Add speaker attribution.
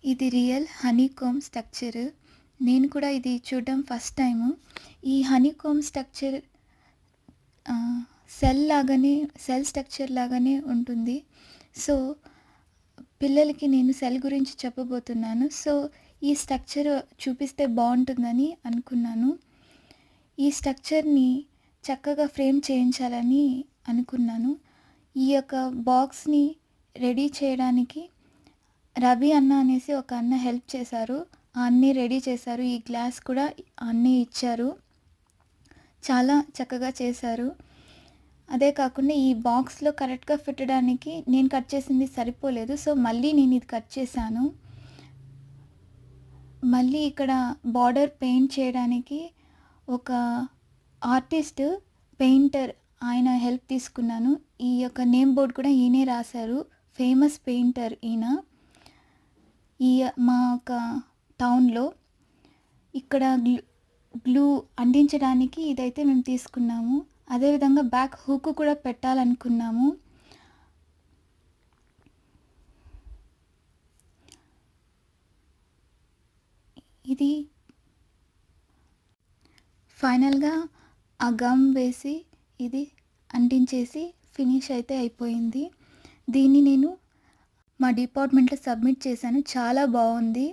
Speaker 1: ఇది real హనీకోంబ్ structure. నేను కూడా ఇది చూడడం ఫస్ట్ టైము. ఈ హనీకోంబ్ స్ట్రక్చర్ ఆహ్, సెల్ స్ట్రక్చర్ లాగానే ఉంటుంది. సో, పిల్లలకి నేను సెల్ గురించి చెప్పబోతున్నాను. సో, ఈ స్ట్రక్చర్ చూపిస్తే బావుంటుందని అనుకున్నాను. ఈ స్ట్రక్చర్‌ని చక్కగా ఫ్రేమ్ చేయించాలని అనుకున్నాను. ఈ యొక్క బాక్స్‌ని రెడీ చేయడానికి రవి అన్న అనేసి ఒక అన్న హెల్ప్ చేశారు. ఆ అన్నే రెడీ చేశారు. ఈ గ్లాస్ కూడా ఆ అన్నే ఇచ్చారు. చాలా చక్కగా చేశారు. అదే కాకుండా ఈ బాక్స్‌లో కరెక్ట్‌గా పెట్టడానికి నేను కట్ చేసింది సరిపోలేదు. సో, మళ్ళీ నేను ఇది కట్ చేశాను. మళ్ళీ ఇక్కడ బార్డర్ పెయింట్ చేయడానికి ఒక ఆర్టిస్ట్, పెయింటర్ ఆయన హెల్ప్ తీసుకున్నాను. ఈ యొక్క నేమ్ బోర్డ్ కూడా ఈయనే రాశారు. ఫేమస్ పెయింటర్ ఈయన. ఈ మా యొక్క టౌన్‌లో. ఇక్కడ గ్లూ అంటించడానికి ఇదైతే మేము తీసుకున్నాము. అదేవిధంగా బ్యాక్ హుక్ కూడా పెట్టాలనుకున్నాము. ఇది ఫైనల్‌గా ఆ గమ్ వేసి ఇది అంటించేసి ఫినిష్ అయితే అయిపోయింది. దీన్ని నేను మా డిపార్ట్మెంట్‌లో సబ్మిట్ చేశాను. చాలా బావుంది.